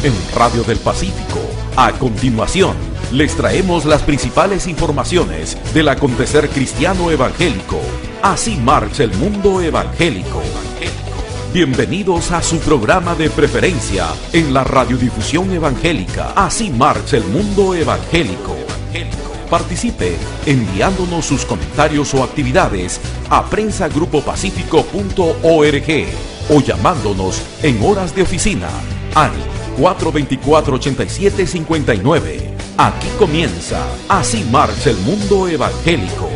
en Radio del Pacífico. A continuación, les traemos las principales informaciones del acontecer cristiano evangélico. Así marcha el mundo evangélico. Bienvenidos a su programa de preferencia en la radiodifusión evangélica. Así marcha el mundo evangélico. Participe enviándonos sus comentarios o actividades a prensagrupopacífico.org o llamándonos en horas de oficina al 424-8759. Aquí comienza Así marcha el mundo evangélico.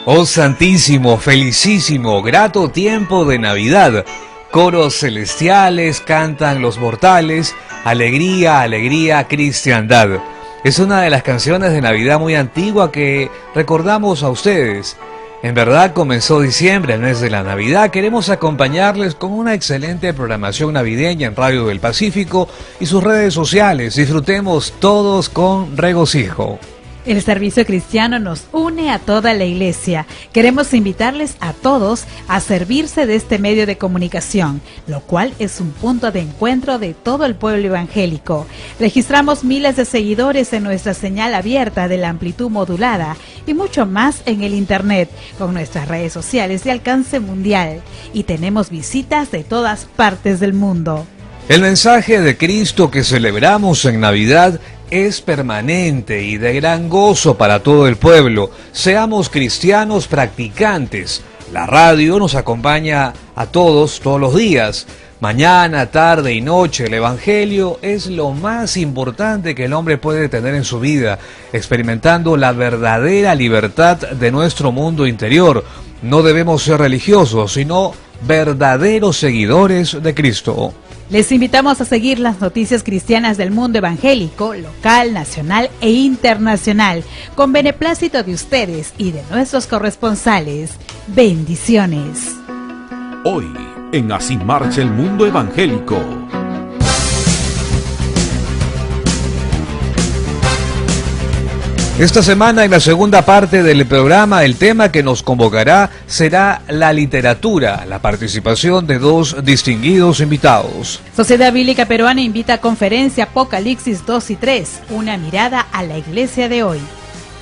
Oh Santísimo, felicísimo, grato tiempo de Navidad. Coros celestiales, cantan los mortales, alegría, alegría, cristiandad. Es una de las canciones de Navidad muy antigua que recordamos a ustedes. En verdad comenzó diciembre, el mes de la Navidad. Queremos acompañarles con una excelente programación navideña en Radio del Pacífico y sus redes sociales. Disfrutemos todos con regocijo. El servicio cristiano nos une a toda la iglesia. Queremos invitarles a todos a servirse de este medio de comunicación, lo cual es un punto de encuentro de todo el pueblo evangélico. Registramos miles de seguidores en nuestra señal abierta de la amplitud modulada y mucho más en el internet, con nuestras redes sociales de alcance mundial. Y tenemos visitas de todas partes del mundo. El mensaje de Cristo que celebramos en Navidad es permanente y de gran gozo para todo el pueblo. Seamos cristianos practicantes. La radio nos acompaña a todos los días. Mañana, tarde y noche, el Evangelio es lo más importante que el hombre puede tener en su vida, experimentando la verdadera libertad de nuestro mundo interior. No debemos ser religiosos, sino verdaderos seguidores de Cristo. Les invitamos a seguir las noticias cristianas del mundo evangélico, local, nacional e internacional, con beneplácito de ustedes y de nuestros corresponsales. Bendiciones. Hoy, en Así marcha el mundo evangélico. Esta semana, en la segunda parte del programa, el tema que nos convocará será la literatura, la participación de dos distinguidos invitados. Sociedad Bíblica Peruana invita a conferencia Apocalipsis 2 y 3, una mirada a la iglesia de hoy.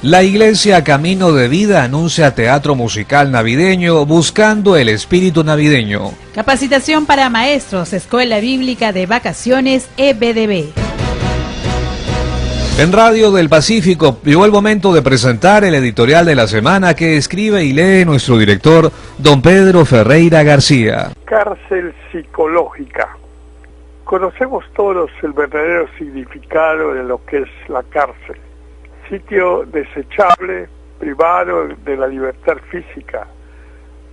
La Iglesia Camino de Vida anuncia teatro musical navideño buscando el espíritu navideño. Capacitación para maestros, Escuela Bíblica de Vacaciones EBDB. En Radio del Pacífico llegó el momento de presentar el editorial de la semana que escribe y lee nuestro director, don Pedro Ferreira García. Cárcel psicológica. Conocemos todos el verdadero significado de lo que es la cárcel. Sitio desechable, privado de la libertad física,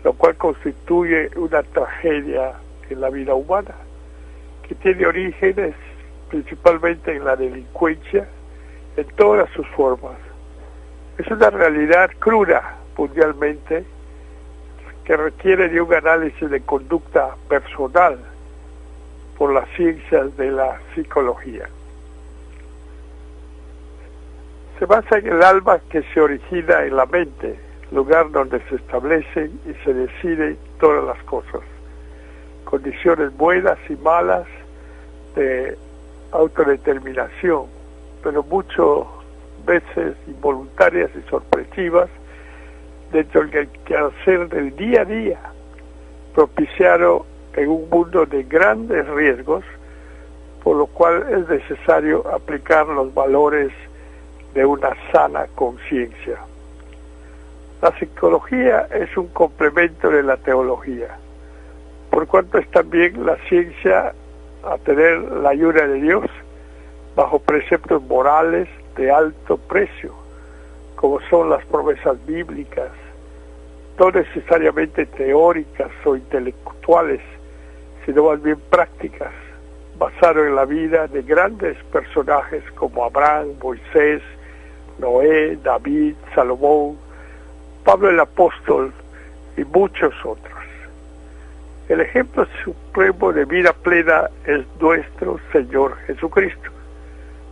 lo cual constituye una tragedia en la vida humana, que tiene orígenes principalmente en la delincuencia, en todas sus formas. Es una realidad cruda mundialmente que requiere de un análisis de conducta personal por las ciencias de la psicología. Se basa en el alma que se origina en la mente, lugar donde se establecen y se deciden todas las cosas, condiciones buenas y malas de autodeterminación, pero muchas veces involuntarias y sorpresivas, dentro del quehacer del día a día, propiciado en un mundo de grandes riesgos, por lo cual es necesario aplicar los valores de una sana conciencia. La psicología es un complemento de la teología, por cuanto es también la ciencia a tener la ayuda de Dios bajo preceptos morales de alto precio, como son las promesas bíblicas, no necesariamente teóricas o intelectuales, sino más bien prácticas, basado en la vida de grandes personajes como Abraham, Moisés, Noé, David, Salomón, Pablo el Apóstol y muchos otros. El ejemplo supremo de vida plena es nuestro Señor Jesucristo,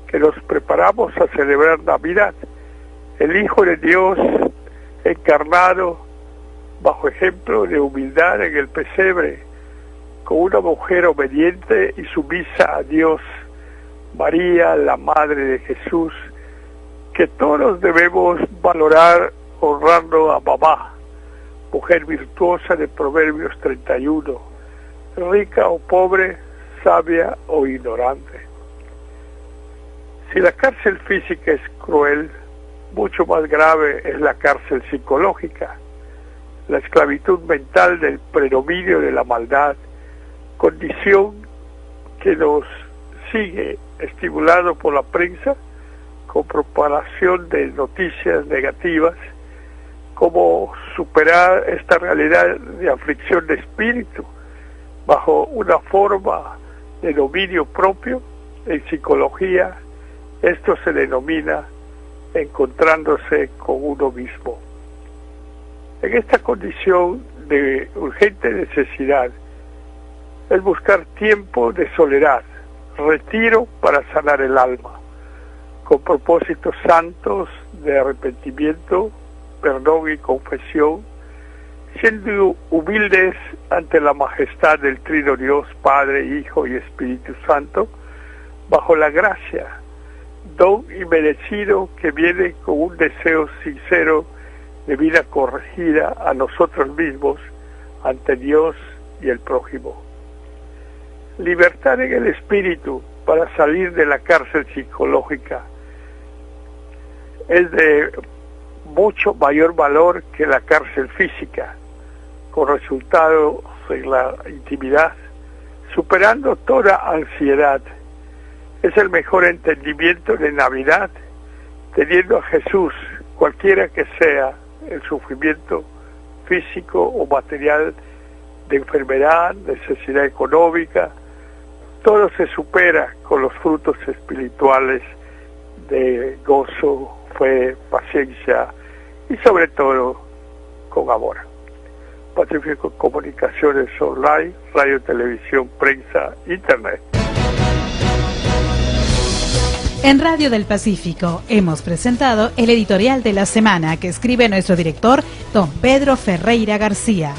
que nos preparamos a celebrar Navidad, el Hijo de Dios encarnado bajo ejemplo de humildad en el pesebre, con una mujer obediente y sumisa a Dios, María, la Madre de Jesús, que todos debemos valorar honrando a mamá, mujer virtuosa de Proverbios 31, rica o pobre, sabia o ignorante. Si la cárcel física es cruel, mucho más grave es la cárcel psicológica, la esclavitud mental del predominio de la maldad, condición que nos sigue estimulado por la prensa con propagación de noticias negativas. Cómo superar esta realidad de aflicción de espíritu bajo una forma de dominio propio. En psicología esto se denomina encontrándose con uno mismo. En esta condición de urgente necesidad es buscar tiempo de soledad, retiro para sanar el alma, con propósitos santos de arrepentimiento, perdón y confesión, siendo humildes ante la majestad del Trino Dios, Padre, Hijo y Espíritu Santo, bajo la gracia, don inmerecido que viene con un deseo sincero de vida corregida a nosotros mismos, ante Dios y el prójimo. Libertad en el espíritu para salir de la cárcel psicológica es de mucho mayor valor que la cárcel física, con resultados en la intimidad, superando toda ansiedad. Es el mejor entendimiento de Navidad, teniendo a Jesús, cualquiera que sea el sufrimiento físico o material, de enfermedad, necesidad económica, todo se supera con los frutos espirituales de gozo, fe, paciencia y sobre todo con amor. Pacífico Comunicaciones Online, Radio, Televisión, Prensa, Internet. En Radio del Pacífico hemos presentado el editorial de la semana que escribe nuestro director, don Pedro Ferreira García.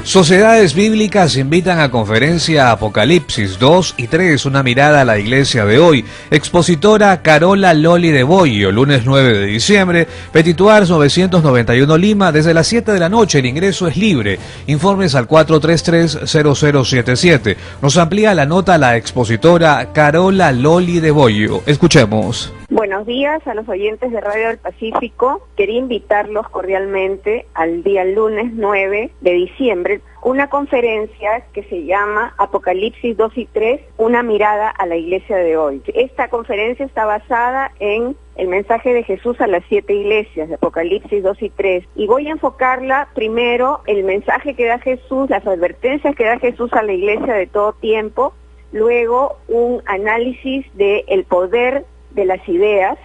Sociedades Bíblicas invitan a conferencia Apocalipsis 2 y 3, una mirada a la iglesia de hoy. Expositora Carola Loli de Boyo, lunes 9 de diciembre, Petituars 991 Lima, desde las 7 de la noche. El ingreso es libre. Informes al 433-0077. Nos amplía la nota la expositora Carola Loli de Boyo. Escuchemos. Buenos días a los oyentes de Radio del Pacífico. Quería invitarlos cordialmente al día lunes 9 de diciembre, una conferencia que se llama Apocalipsis 2 y 3, una mirada a la iglesia de hoy. Esta conferencia está basada en el mensaje de Jesús a las 7 iglesias, de Apocalipsis 2 y 3. Y voy a enfocarla primero el mensaje que da Jesús, las advertencias que da Jesús a la iglesia de todo tiempo, luego un análisis del poder de las ideas,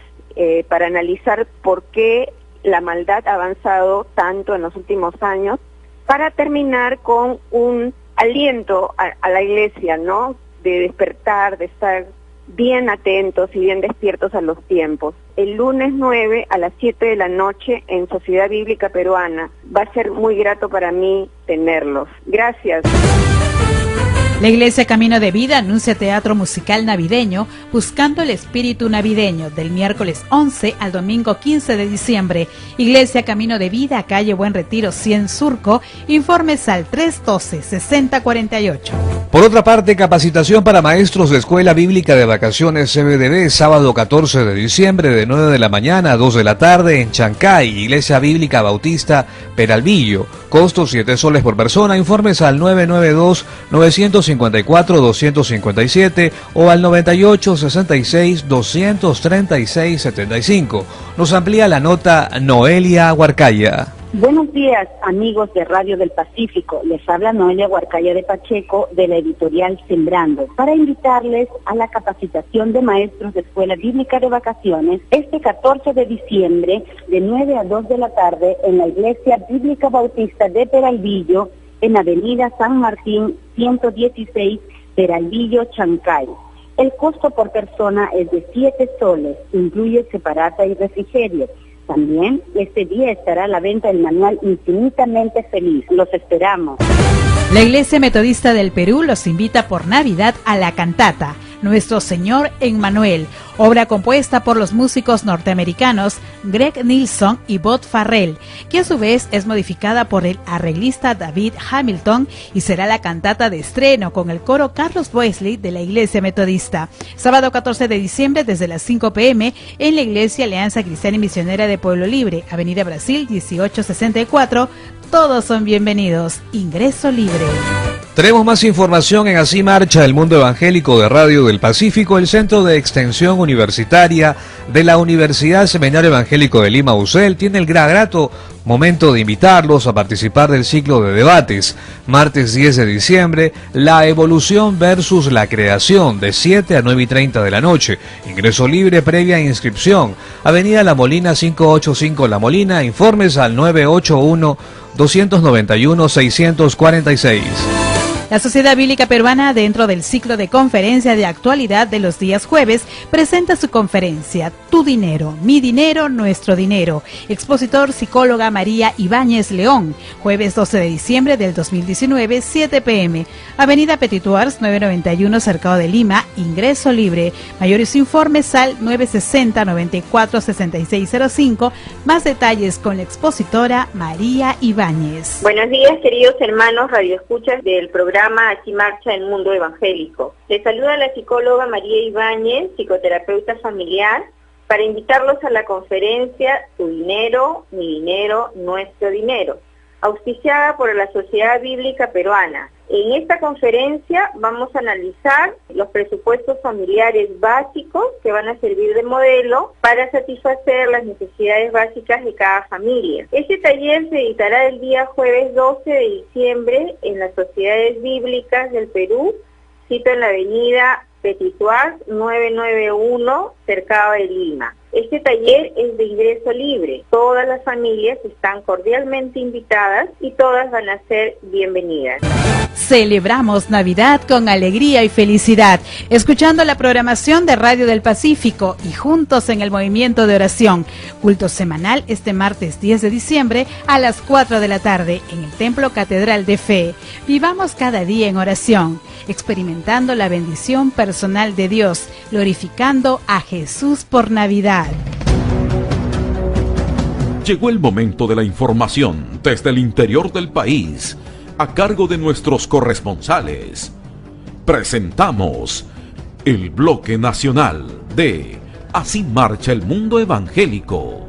para analizar por qué la maldad ha avanzado tanto en los últimos años, para terminar con un aliento a la iglesia, ¿no?, de despertar, de estar bien atentos y bien despiertos a los tiempos. El lunes 9 a las 7 de la noche en Sociedad Bíblica Peruana. Va a ser muy grato para mí tenerlos. Gracias. La Iglesia Camino de Vida anuncia teatro musical navideño Buscando el Espíritu Navideño del miércoles 11 al domingo 15 de diciembre. Iglesia Camino de Vida, calle Buen Retiro 100 Surco. Informes al 312-6048. Por otra parte, capacitación para maestros de Escuela Bíblica de Vacaciones CBDB, sábado 14 de diciembre de 9 de la mañana a 2 de la tarde en Chancay, Iglesia Bíblica Bautista Peralvillo. Costo 7 soles por persona. Informes al 992-954-257 o al 98-66-236-75. Nos amplía la nota Noelia Huarcaya. Buenos días, amigos de Radio del Pacífico. Les habla Noelia Huarcaya de Pacheco, de la editorial Sembrando, para invitarles a la capacitación de maestros de Escuela Bíblica de Vacaciones este 14 de diciembre, de 9 a 2 de la tarde, en la Iglesia Bíblica Bautista de Peralvillo, en Avenida San Martín 116, Peralvillo, Chancay. El costo por persona es de 7 soles, incluye separata y refrigerio. También este día estará a la venta el manual Infinitamente Feliz. Los esperamos. La Iglesia Metodista del Perú los invita por Navidad a la cantata Nuestro Señor Emmanuel, obra compuesta por los músicos norteamericanos Greg Nilsson y Bob Farrell, que a su vez es modificada por el arreglista David Hamilton y será la cantata de estreno con el coro Carlos Wesley de la Iglesia Metodista. Sábado 14 de diciembre desde las 5 p.m. en la Iglesia Alianza Cristiana y Misionera de Pueblo Libre, Avenida Brasil 1864. Todos son bienvenidos. Ingreso libre. Tenemos más información en Así Marcha el Mundo Evangélico de Radio del Pacífico. El Centro de Extensión Universitaria de la Universidad Seminario Evangélico de Lima, UCEL, tiene el grato momento de invitarlos a participar del ciclo de debates. Martes 10 de diciembre, la evolución versus la creación, de 7 a 9:30 de la noche. Ingreso libre previa inscripción. Avenida La Molina 585 La Molina. Informes al 981-291-646. La Sociedad Bíblica Peruana, dentro del ciclo de conferencia de actualidad de los días jueves, presenta su conferencia Tu Dinero, Mi Dinero, Nuestro Dinero. Expositor psicóloga María Ibáñez León, jueves 12 de diciembre del 2019, 7 p.m. Avenida Petituars 991, Cercado de Lima, ingreso libre. Mayores informes al 960-94-6605. Más detalles con la expositora María Ibáñez. Buenos días, queridos hermanos radioescuchas del programa Así Marcha el Mundo Evangélico. Les saluda la psicóloga María Ibáñez, psicoterapeuta familiar, para invitarlos a la conferencia Tu Dinero, Mi Dinero, Nuestro Dinero, auspiciada por la Sociedad Bíblica Peruana. En esta conferencia vamos a analizar los presupuestos familiares básicos que van a servir de modelo para satisfacer las necesidades básicas de cada familia. Este taller se editará el día jueves 12 de diciembre en las Sociedades Bíblicas del Perú, sito en la avenida Petituars 991, Cercado de Lima. Este taller es de ingreso libre. Todas las familias están cordialmente invitadas y todas van a ser bienvenidas. Celebramos Navidad con alegría y felicidad, escuchando la programación de Radio del Pacífico y juntos en el movimiento de oración. Culto semanal este martes 10 de diciembre a las 4 de la tarde en el Templo Catedral de Fe. Vivamos cada día en oración, experimentando la bendición personal de Dios, glorificando a Jesús por Navidad. Llegó el momento de la información desde el interior del país, a cargo de nuestros corresponsales. Presentamos el bloque nacional de Así Marcha el Mundo Evangélico.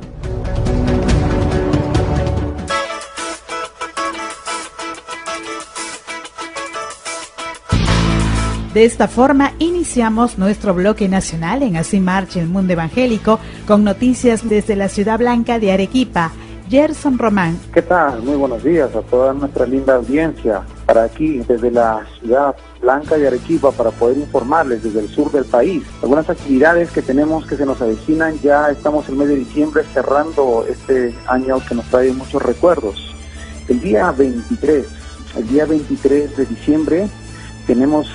De esta forma iniciamos nuestro bloque nacional en Así Marcha el Mundo Evangélico con noticias desde la Ciudad Blanca de Arequipa. Gerson Román. ¿Qué tal? Muy buenos días a toda nuestra linda audiencia para aquí desde la Ciudad Blanca de Arequipa para poder informarles desde el sur del país. Algunas actividades que tenemos que se nos avecinan, ya estamos en el mes de diciembre cerrando este año que nos trae muchos recuerdos. El día 23 de diciembre tenemos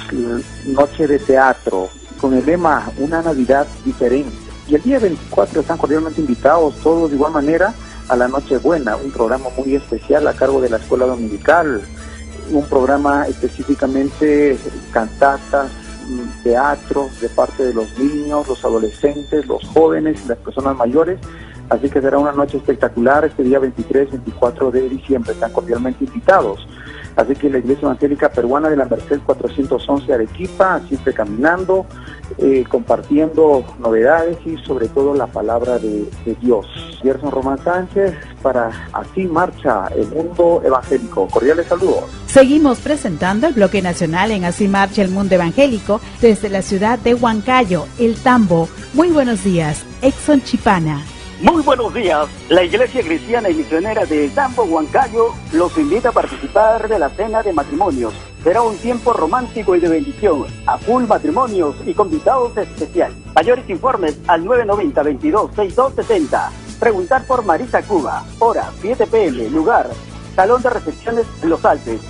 Noche de Teatro con el lema Una Navidad Diferente. Y el día 24 están cordialmente invitados todos de igual manera a la Nochebuena, un programa muy especial a cargo de la Escuela Dominical, un programa específicamente cantatas, teatro de parte de los niños, los adolescentes, los jóvenes y las personas mayores. Así que será una noche espectacular este día 23-24 de diciembre, están cordialmente invitados. Así que la Iglesia Evangélica Peruana de la Merced 411 Arequipa, siempre caminando, compartiendo novedades y sobre todo la palabra de Dios. Gerson Román Sánchez para Así Marcha el Mundo Evangélico. Cordiales saludos. Seguimos presentando el bloque nacional en Así Marcha el Mundo Evangélico desde la ciudad de Huancayo, El Tambo. Muy buenos días, Exxon Chipana. Muy buenos días. La Iglesia Cristiana y Misionera de Tambo, Huancayo, los invita a participar de la cena de matrimonios. Será un tiempo romántico y de bendición, a full matrimonios y convidados especiales. Mayores informes al 990-226260. Preguntar por Marisa Cuba. Hora 7 p.m. Lugar, Salón de Recepciones en Los Alpes.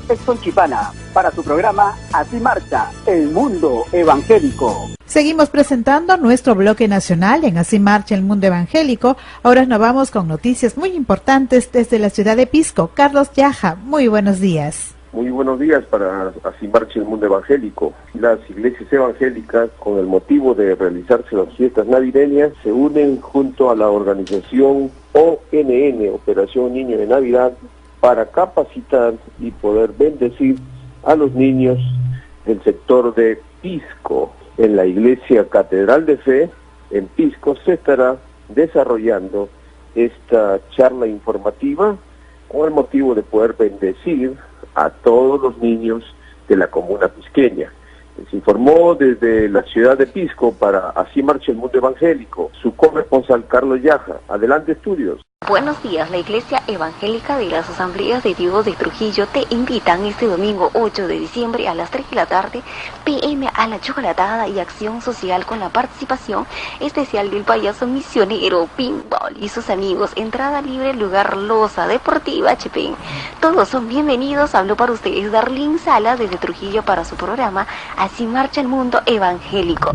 Exxon Chipana. Para su programa Así Marcha el Mundo Evangélico. Seguimos presentando nuestro bloque nacional en Así Marcha el Mundo Evangélico. Ahora nos vamos con noticias muy importantes desde la ciudad de Pisco. Carlos Yaja, muy buenos días. Muy buenos días para Así Marcha el Mundo Evangélico. Las iglesias evangélicas, con el motivo de realizarse las fiestas navideñas, se unen junto a la organización ONN, Operación Niño de Navidad, para capacitar y poder bendecir a los niños del sector de Pisco. En la Iglesia Catedral de Fe, en Pisco, se estará desarrollando esta charla informativa con el motivo de poder bendecir a todos los niños de la comuna pisqueña. Se informó desde la ciudad de Pisco para Así Marcha el Mundo Evangélico, su corresponsal Carlos Yaja. Adelante, estudios. Buenos días, la Iglesia Evangélica de las Asambleas de Dios de Trujillo te invitan este domingo 8 de diciembre a las 3 de la tarde p.m. a la chocolatada y acción social con la participación especial del payaso misionero Pinball y sus amigos. Entrada libre, lugar Loza Deportiva Chepén. Todos son bienvenidos. Habló para ustedes Darlene Sala desde Trujillo para su programa Así Marcha el Mundo Evangélico.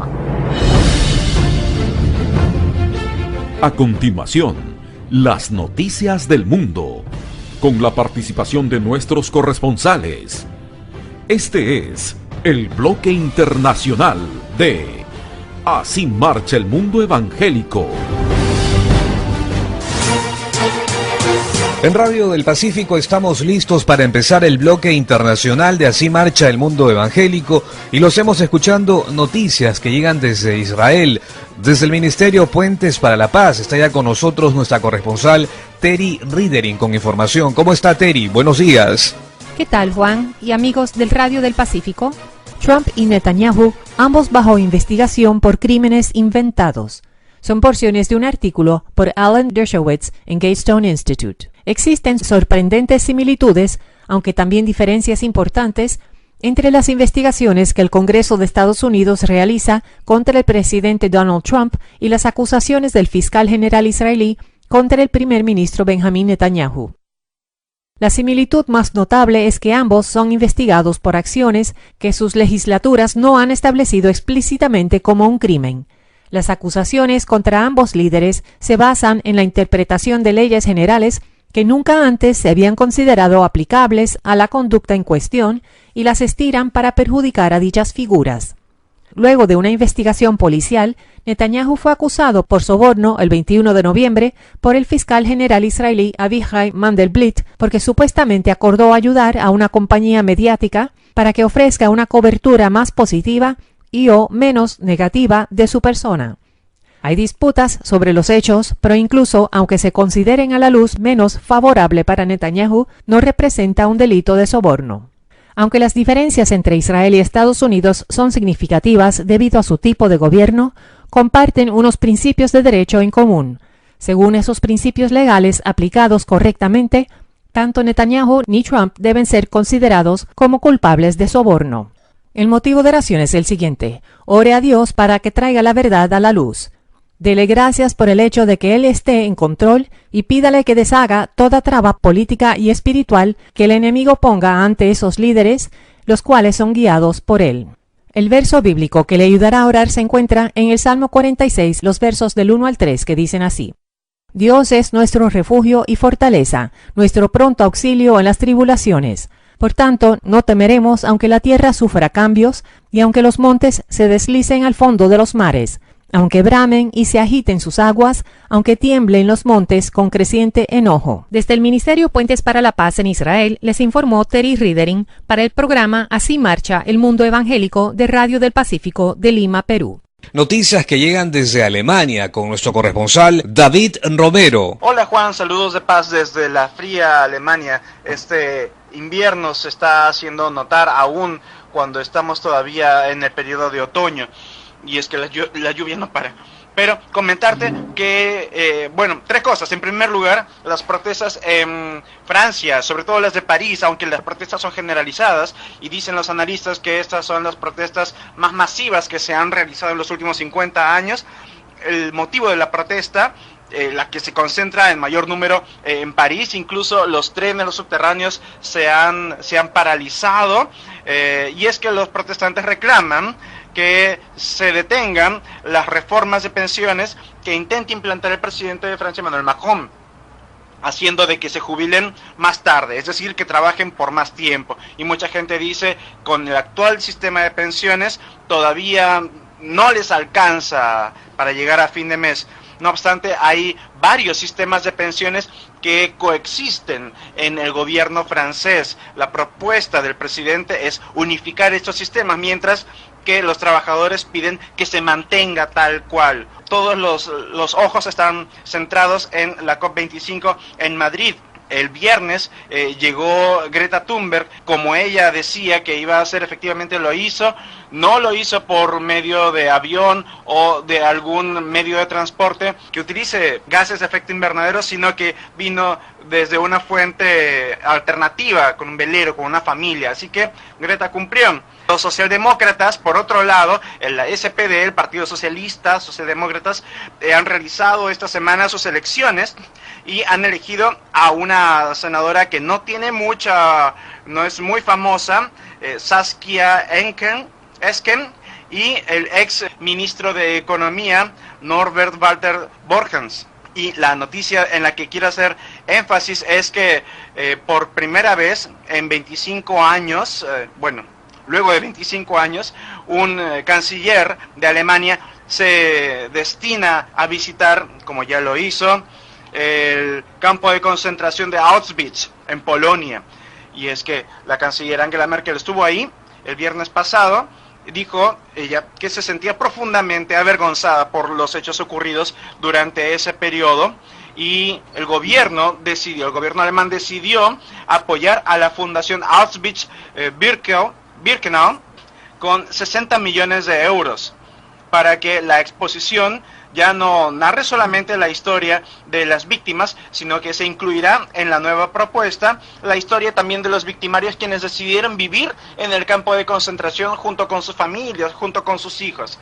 A continuación, las noticias del mundo, con la participación de nuestros corresponsales. Este es el bloque internacional de Así Marcha el Mundo Evangélico. En Radio del Pacífico estamos listos para empezar el bloque internacional de Así Marcha el Mundo Evangélico y los hemos escuchando noticias que llegan desde Israel, desde el Ministerio Puentes para la Paz. Está ya con nosotros nuestra corresponsal Terry Ridering con información. ¿Cómo está, Terry? Buenos días. ¿Qué tal, Juan y amigos del Radio del Pacífico? Trump y Netanyahu, ambos bajo investigación por crímenes inventados. Son porciones de un artículo por Alan Dershowitz en Gatestone Institute. Existen sorprendentes similitudes, aunque también diferencias importantes, entre las investigaciones que el Congreso de Estados Unidos realiza contra el presidente Donald Trump y las acusaciones del fiscal general israelí contra el primer ministro Benjamin Netanyahu. La similitud más notable es que ambos son investigados por acciones que sus legislaturas no han establecido explícitamente como un crimen. Las acusaciones contra ambos líderes se basan en la interpretación de leyes generales que nunca antes se habían considerado aplicables a la conducta en cuestión y las estiran para perjudicar a dichas figuras. Luego de una investigación policial, Netanyahu fue acusado por soborno el 21 de noviembre por el fiscal general israelí Avichai Mandelblit porque supuestamente acordó ayudar a una compañía mediática para que ofrezca una cobertura más positiva y o menos negativa de su persona. Hay disputas sobre los hechos, pero incluso aunque se consideren a la luz menos favorable para Netanyahu, no representa un delito de soborno. Aunque las diferencias entre Israel y Estados Unidos son significativas debido a su tipo de gobierno, comparten unos principios de derecho en común. Según esos principios legales aplicados correctamente, tanto Netanyahu ni Trump deben ser considerados como culpables de soborno. El motivo de oración es el siguiente: ore a Dios para que traiga la verdad a la luz. Dele gracias por el hecho de que Él esté en control y pídale que deshaga toda traba política y espiritual que el enemigo ponga ante esos líderes, los cuales son guiados por Él. El verso bíblico que le ayudará a orar se encuentra en el Salmo 46, los versos del 1 al 3, que dicen así: Dios es nuestro refugio y fortaleza, nuestro pronto auxilio en las tribulaciones. Por tanto, no temeremos aunque la tierra sufra cambios y aunque los montes se deslicen al fondo de los mares, aunque bramen y se agiten sus aguas, aunque tiemblen los montes con creciente enojo. Desde el Ministerio Puentes para la Paz en Israel, les informó Terry Ridering para el programa Así Marcha el Mundo Evangélico de Radio del Pacífico de Lima, Perú. Noticias que llegan desde Alemania con nuestro corresponsal David Romero. Hola Juan, saludos de paz desde la fría Alemania. Este invierno se está haciendo notar aún cuando estamos todavía en el periodo de otoño. Y es que la lluvia no para. Pero comentarte que, bueno, tres cosas. En primer lugar, las protestas en Francia, sobre todo las de París, aunque las protestas son generalizadas, y dicen los analistas que estas son las protestas más masivas que se han realizado en los últimos 50 años. El motivo de la protesta, la que se concentra en mayor número en París, incluso los trenes, los subterráneos se han paralizado, y es que los protestantes reclaman que se detengan las reformas de pensiones que intenta implantar el presidente de Francia, Emmanuel Macron, haciendo de que se jubilen más tarde, es decir, que trabajen por más tiempo. Y mucha gente dice, con el actual sistema de pensiones todavía no les alcanza para llegar a fin de mes. No obstante, hay varios sistemas de pensiones que coexisten en el gobierno francés. La propuesta del presidente es unificar estos sistemas, mientras que los trabajadores piden que se mantenga tal cual. Todos los ojos están centrados en la COP25 en Madrid. El viernes llegó Greta Thunberg, como ella decía que iba a hacer, efectivamente lo hizo. No lo hizo por medio de avión o de algún medio de transporte que utilice gases de efecto invernadero, sino que vino desde una fuente alternativa, con un velero, con una familia. Así que Greta cumplió. Los socialdemócratas, por otro lado, la SPD, el Partido Socialista, socialdemócratas, han realizado esta semana sus elecciones y han elegido a una senadora que no tiene mucha, no es muy famosa, Saskia Esken, y el ex ministro de Economía, Norbert Walter Borgens. Y la noticia en la que quiero hacer énfasis es que por primera vez en 25 años, luego de 25 años, un canciller de Alemania se destina a visitar, como ya lo hizo, el campo de concentración de Auschwitz en Polonia. Y es que la canciller Angela Merkel estuvo ahí el viernes pasado. Dijo ella que se sentía profundamente avergonzada por los hechos ocurridos durante ese periodo, y el gobierno alemán decidió apoyar a la fundación Auschwitz-Birkenau con 60 millones de euros para que la exposición ya no narre solamente la historia de las víctimas, sino que se incluirá en la nueva propuesta la historia también de los victimarios, quienes decidieron vivir en el campo de concentración junto con sus familias, junto con sus hijos.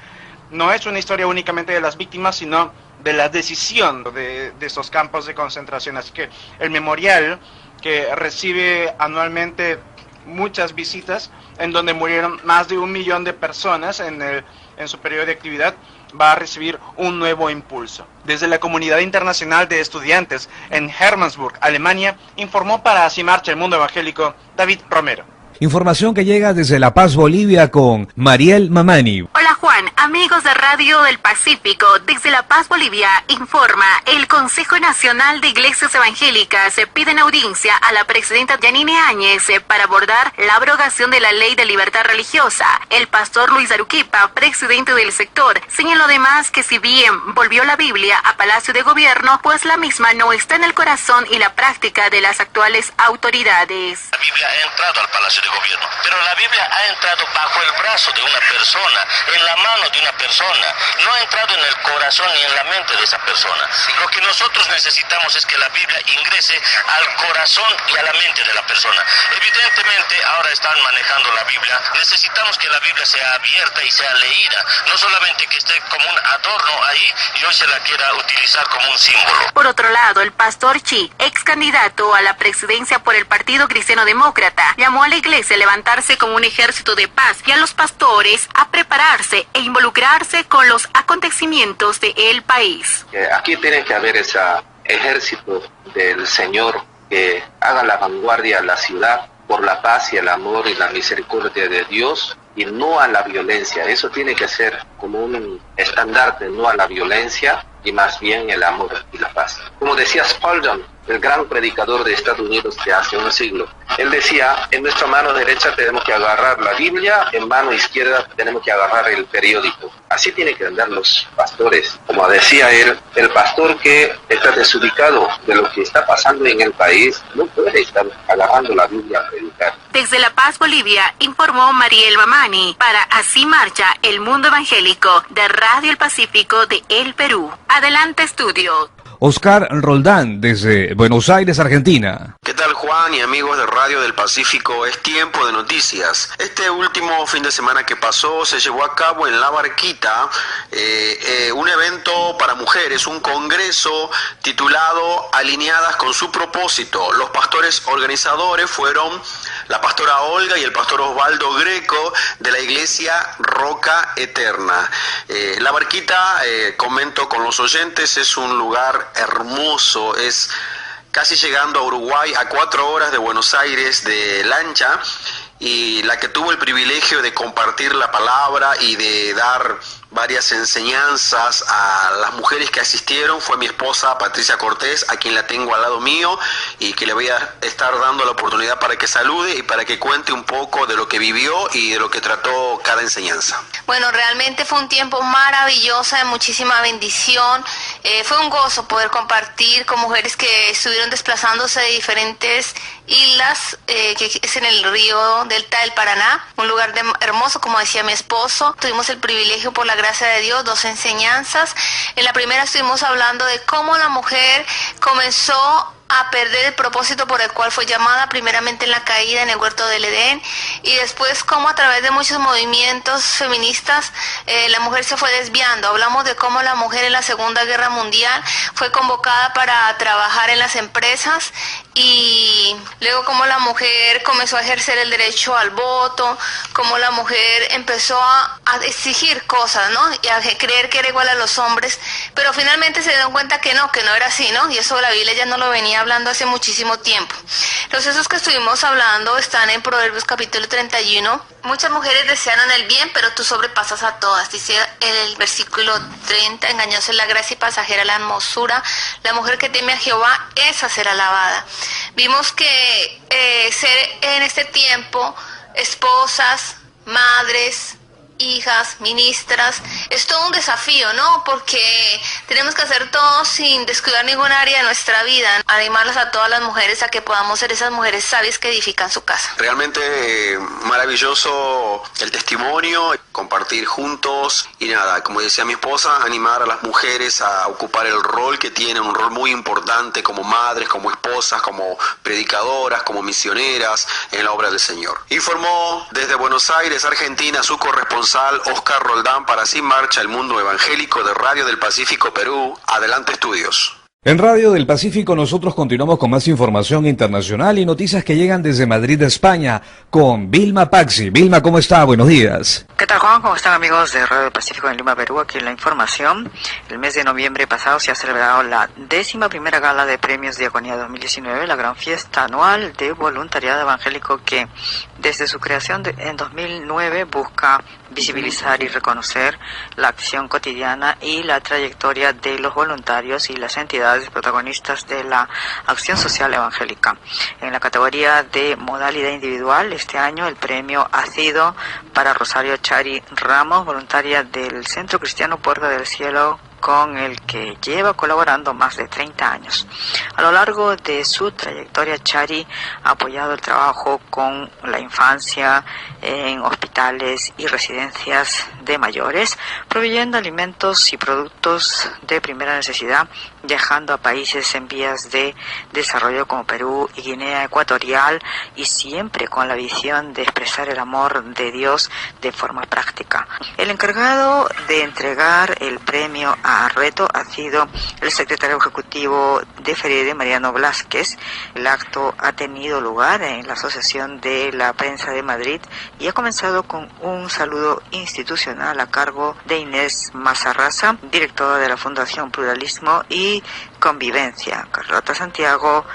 No es una historia únicamente de las víctimas, sino de la decisión de esos campos de concentración. Así que el memorial, que recibe anualmente muchas visitas, en donde murieron más de 1 millón de personas en su periodo de actividad, va a recibir un nuevo impulso. Desde la comunidad internacional de estudiantes en Hermannsburg, Alemania, informó para Así Marcha el Mundo Evangélico, David Romero. Información que llega desde La Paz, Bolivia, con Mariel Mamani. Hola Juan, amigos de Radio del Pacífico, desde La Paz, Bolivia, informa, el Consejo Nacional de Iglesias Evangélicas piden audiencia a la presidenta Yanine Áñez para abordar la abrogación de la Ley de Libertad Religiosa. El pastor Luis Aruquipa, presidente del sector, señaló además que si bien volvió la Biblia a Palacio de Gobierno, pues la misma no está en el corazón y la práctica de las actuales autoridades. La Biblia ha entrado al Palacio de Gobierno, pero la Biblia ha entrado bajo el brazo de una persona, en la mano de una persona, no ha entrado en el corazón ni en la mente de esa persona. Lo que nosotros necesitamos es que la Biblia ingrese al corazón y a la mente de la persona. Evidentemente ahora están manejando la Biblia, necesitamos que la Biblia sea abierta y sea leída, no solamente que esté como un adorno ahí y hoy se la quiera utilizar como un símbolo. Por otro lado, el pastor Chi, ex candidato a la presidencia por el Partido Cristiano Demócrata, llamó a la iglesia a levantarse como un ejército de paz y a los pastores a prepararse e involucrarse con los acontecimientos del país. Aquí tiene que haber ese ejército del Señor que haga la vanguardia a la ciudad por la paz y el amor y la misericordia de Dios, y no a la violencia. Eso tiene que ser como un estandarte, no a la violencia, y más bien el amor y la paz. Como decía Spalding, el gran predicador de Estados Unidos de hace un siglo. Él decía, en nuestra mano derecha tenemos que agarrar la Biblia, en mano izquierda tenemos que agarrar el periódico. Así tienen que andar los pastores. Como decía él, el pastor que está desubicado de lo que está pasando en el país no puede estar agarrando la Biblia a predicar. Desde La Paz, Bolivia, informó Mariel Bamani para Así Marcha el Mundo Evangélico de Radio El Pacífico de El Perú. Adelante, estudio. Oscar Roldán, desde Buenos Aires, Argentina. ¿Qué tal, Juan y amigos de Radio del Pacífico? Es tiempo de noticias. Este último fin de semana que pasó se llevó a cabo en La Barquita un evento para mujeres, un congreso titulado Alineadas con su propósito. Los pastores organizadores fueron la pastora Olga y el pastor Osvaldo Greco de la iglesia Roca Eterna. La Barquita, comento con los oyentes, es un lugar hermoso, es casi llegando a Uruguay, a 4 horas de Buenos Aires de lancha, y la que tuvo el privilegio de compartir la palabra y de dar varias enseñanzas a las mujeres que asistieron fue mi esposa Patricia Cortés, a quien la tengo al lado mío y que le voy a estar dando la oportunidad para que salude y para que cuente un poco de lo que vivió y de lo que trató cada enseñanza. Bueno, realmente fue un tiempo maravilloso, de muchísima bendición. Fue un gozo poder compartir con mujeres que estuvieron desplazándose de diferentes islas, que es en el río Delta del Paraná, un lugar hermoso, como decía mi esposo. Tuvimos el privilegio, por la gracia de Dios, 2 enseñanzas. En la primera estuvimos hablando de cómo la mujer comenzó a perder el propósito por el cual fue llamada, primeramente en la caída en el huerto del Edén, y después cómo a través de muchos movimientos feministas la mujer se fue desviando. Hablamos de cómo la mujer en la Segunda Guerra Mundial fue convocada para trabajar en las empresas, y luego cómo la mujer comenzó a ejercer el derecho al voto, cómo la mujer empezó a exigir cosas, ¿no? Y a creer que era igual a los hombres, pero finalmente se dieron cuenta que no era así, ¿no? Y eso la Biblia ya no lo venía hablando hace muchísimo tiempo. Los esos que estuvimos hablando están en Proverbios capítulo 31. Muchas mujeres desearon el bien, pero tú sobrepasas a todas. Dice el versículo 30, engañosa es la gracia y pasajera la hermosura. La mujer que teme a Jehová, esa será alabada. Vimos que ser en este tiempo esposas, madres, hijas, ministras, es todo un desafío, ¿no? Porque tenemos que hacer todo sin descuidar ningún área de nuestra vida, animarlas a todas las mujeres a que podamos ser esas mujeres sabias que edifican su casa. Realmente maravilloso el testimonio, compartir juntos y nada, como decía mi esposa, animar a las mujeres a ocupar el rol que tienen, un rol muy importante como madres, como esposas, como predicadoras, como misioneras en la obra del Señor. Informó desde Buenos Aires, Argentina, su corresponsal Oscar Roldán para Así Marcha el Mundo Evangélico de Radio del Pacífico Perú. Adelante, estudios. En Radio del Pacífico nosotros continuamos con más información internacional y noticias que llegan desde Madrid, España, con Vilma Paxi. Vilma, ¿cómo está? Buenos días. ¿Qué tal, Juan? ¿Cómo están, amigos de Radio del Pacífico en Lima, Perú? Aquí en la información. El mes de noviembre pasado se ha celebrado la 11ª Gala de Premios Diaconía 2019, la gran fiesta anual de voluntariado evangélico que desde su creación en 2009 busca visibilizar y reconocer la acción cotidiana y la trayectoria de los voluntarios y las entidades protagonistas de la acción social evangélica. En la categoría de modalidad individual, este año el premio ha sido para Rosario Chari Ramos, voluntaria del Centro Cristiano Puerta del Cielo, con el que lleva colaborando más de 30 años. A lo largo de su trayectoria, Chari ha apoyado el trabajo con la infancia en hospitales y residencias de mayores, proveyendo alimentos y productos de primera necesidad, viajando a países en vías de desarrollo como Perú y Guinea Ecuatorial, y siempre con la visión de expresar el amor de Dios de forma práctica. El encargado de entregar el premio a Reto ha sido el secretario ejecutivo de FEREDE, Mariano Blázquez. El acto ha tenido lugar en la Asociación de la Prensa de Madrid y ha comenzado con un saludo institucional a cargo de Inés Mazarraza, directora de la Fundación Pluralismo y Convivencia. Carlota Santiago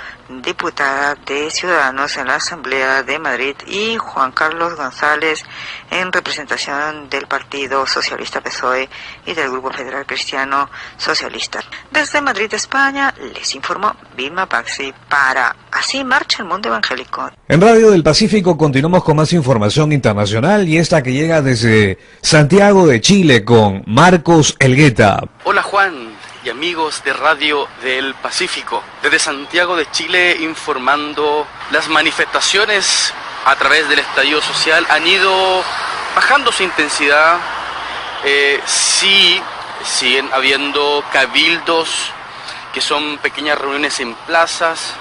diputada de Ciudadanos en la Asamblea de Madrid, y Juan Carlos González, en representación del Partido Socialista PSOE y del Grupo Federal Cristiano Socialista. Desde Madrid, España, les informó Vilma Paxi para Así Marcha el Mundo Evangélico. En Radio del Pacífico continuamos con más información internacional, y esta que llega desde Santiago de Chile con Marcos Elgueta. Hola Juan y amigos de Radio del Pacífico. Desde Santiago de Chile informando, las manifestaciones a través del estallido social han ido bajando su intensidad. Sí, siguen habiendo cabildos que son pequeñas reuniones en plazas.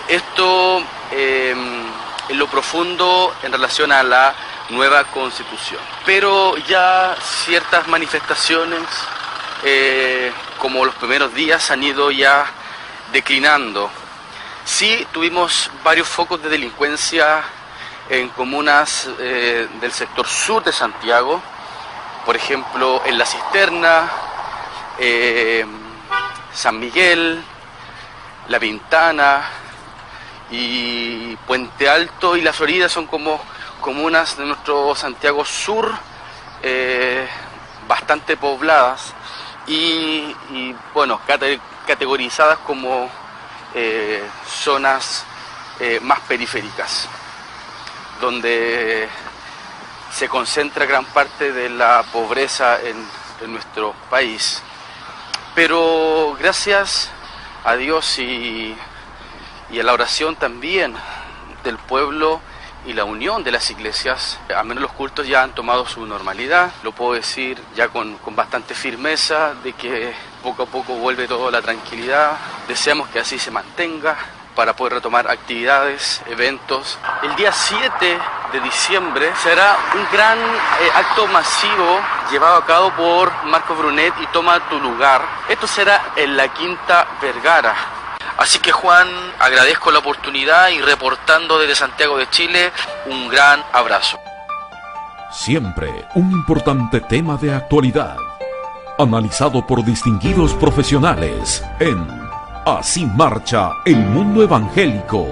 Esto en lo profundo en relación a la nueva constitución. Pero ya ciertas manifestaciones, como los primeros días, han ido ya declinando. Sí, tuvimos varios focos de delincuencia en comunas del sector sur de Santiago, por ejemplo en La Cisterna, San Miguel, La Pintana y Puente Alto y La Florida. Son como comunas de nuestro Santiago sur, bastante pobladas y bueno, categorizadas como zonas más periféricas, donde se concentra gran parte de la pobreza en nuestro país. Pero gracias a Dios y a la oración también del pueblo y la unión de las iglesias, al menos los cultos ya han tomado su normalidad. Lo puedo decir ya con bastante firmeza, de que poco a poco vuelve toda la tranquilidad. Deseamos que así se mantenga para poder retomar actividades, eventos. El día 7 de diciembre será un gran acto masivo llevado a cabo por Marco Brunet y Toma tu Lugar. Esto será en la Quinta Vergara. Así que Juan, agradezco la oportunidad y reportando desde Santiago de Chile, un gran abrazo. Siempre un importante tema de actualidad, analizado por distinguidos profesionales en Así Marcha el Mundo Evangélico.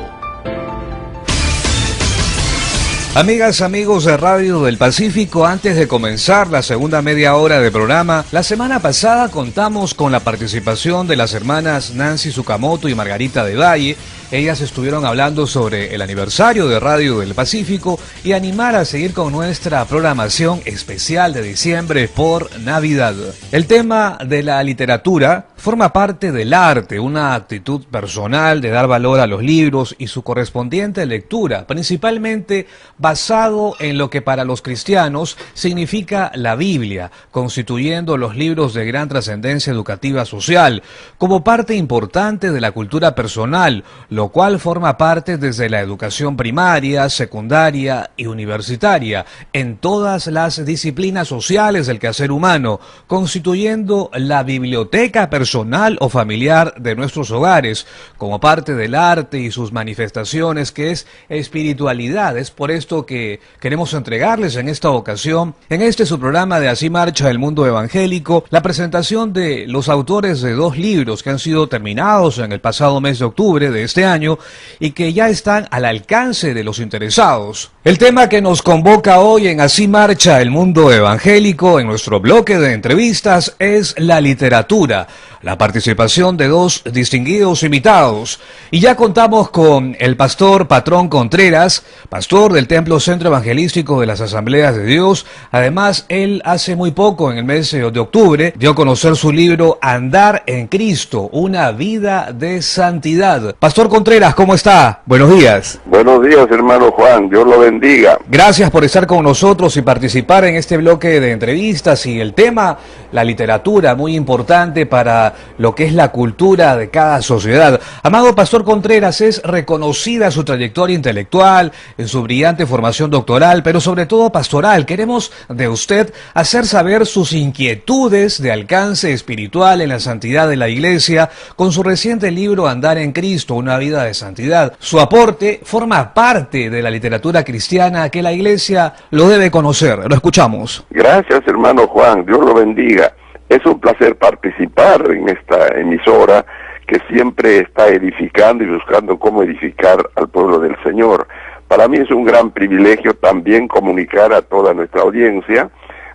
Amigas, amigos de Radio del Pacífico, antes de comenzar la segunda media hora de programa, la semana pasada contamos con la participación de las hermanas Nancy Tsukamoto y Margarita de Valle. Ellas estuvieron hablando sobre el aniversario de Radio del Pacífico y animar a seguir con nuestra programación especial de diciembre por Navidad. El tema de la literatura forma parte del arte, una actitud personal de dar valor a los libros y su correspondiente lectura, principalmente basado en lo que para los cristianos significa la Biblia, constituyendo los libros de gran trascendencia educativa social, como parte importante de la cultura personal, lo cual forma parte desde la educación primaria, secundaria y universitaria, en todas las disciplinas sociales del quehacer humano, constituyendo la biblioteca personal o familiar de nuestros hogares, como parte del arte y sus manifestaciones, que es espiritualidad. Es por esto que queremos entregarles en esta ocasión, en este su programa de Así Marcha el Mundo Evangélico, la presentación de los autores de 2 libros que han sido terminados en el pasado mes de octubre de este año y que ya están al alcance de los interesados. El tema que nos convoca hoy en Así Marcha el Mundo Evangélico, en nuestro bloque de entrevistas, es la literatura, la participación de 2 distinguidos invitados. Y ya contamos con el pastor Patrón Contreras, pastor del Templo Centro Evangelístico de las Asambleas de Dios. Además, él hace muy poco, en el mes de octubre, dio a conocer su libro Andar en Cristo, una vida de santidad. Pastor Contreras, ¿cómo está? Buenos días. Buenos días, hermano Juan, Dios lo bendiga. Gracias por estar con nosotros y participar en este bloque de entrevistas. Y el tema, la literatura, muy importante para lo que es la cultura de cada sociedad. Amado pastor Contreras, es reconocida su trayectoria intelectual, en su brillante formación doctoral, pero sobre todo pastoral. Queremos de usted hacer saber sus inquietudes de alcance espiritual en la santidad de la Iglesia con su reciente libro Andar en Cristo, una vida de santidad. Su aporte forma parte de la literatura cristiana que la Iglesia lo debe conocer. Lo escuchamos. Gracias, hermano Juan, Dios lo bendiga. Es un placer participar en esta emisora que siempre está edificando y buscando cómo edificar al pueblo del Señor. Para mí es un gran privilegio también comunicar a toda nuestra audiencia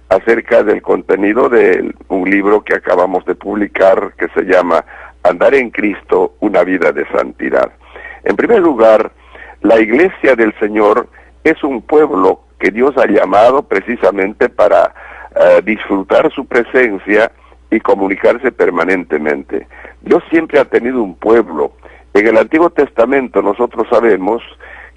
acerca del contenido de un libro que acabamos de publicar que se llama Andar en Cristo, una vida de santidad. En primer lugar, la Iglesia del Señor es un pueblo que Dios ha llamado precisamente para disfrutar su presencia y comunicarse permanentemente. Dios siempre ha tenido un pueblo. En el Antiguo Testamento nosotros sabemos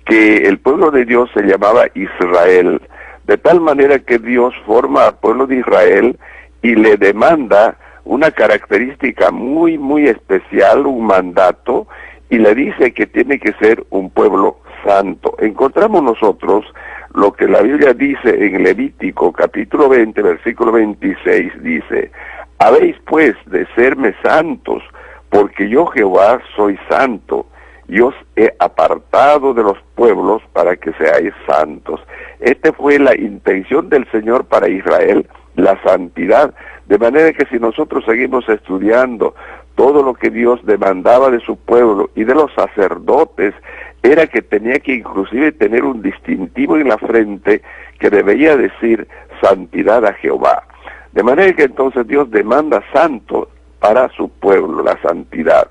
que el pueblo de Dios se llamaba Israel, de tal manera que Dios forma al pueblo de Israel y le demanda una característica muy, muy especial, un mandato, y le dice que tiene que ser un pueblo santo. Encontramos nosotros lo que la Biblia dice en Levítico capítulo 20, versículo 26, dice: habéis pues de serme santos, porque yo Jehová soy santo, y os he apartado de los pueblos para que seáis santos. Esta fue la intención del Señor para Israel, la santidad, de manera que si nosotros seguimos estudiando todo lo que Dios demandaba de su pueblo y de los sacerdotes, era que tenía que inclusive tener un distintivo en la frente que debía decir santidad a Jehová. De manera que entonces Dios demanda santo para su pueblo, la santidad.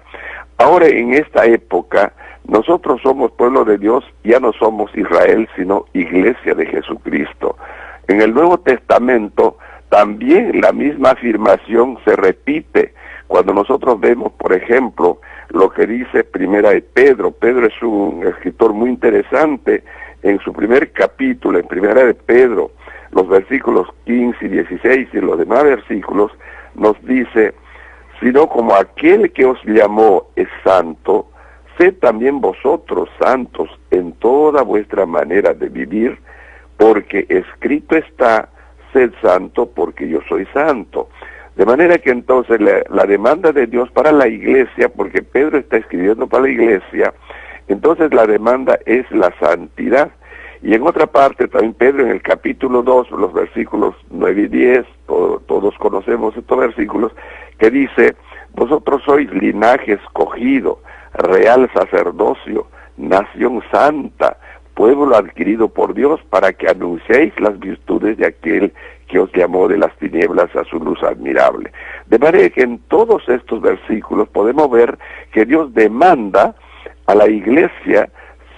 Ahora en esta época nosotros somos pueblo de Dios, ya no somos Israel, sino Iglesia de Jesucristo. En el Nuevo Testamento también la misma afirmación se repite. Cuando nosotros vemos, por ejemplo, lo que dice Primera de Pedro. Pedro es un escritor muy interesante. En su primer capítulo, en Primera de Pedro, los versículos 15 y 16 y los demás versículos, nos dice: sino como aquel que os llamó es santo, sed también vosotros santos en toda vuestra manera de vivir, porque escrito está: sed santo porque yo soy santo. De manera que entonces la demanda de Dios para la iglesia, porque Pedro está escribiendo para la iglesia, entonces la demanda es la santidad. Y en otra parte también Pedro en el capítulo 2, los versículos 9 y 10, todos conocemos estos versículos, que dice: vosotros sois linaje escogido, real sacerdocio, nación santa, pueblo adquirido por Dios, para que anunciéis las virtudes de aquel que os llamó de las tinieblas a su luz admirable. De manera que en todos estos versículos podemos ver que Dios demanda a la iglesia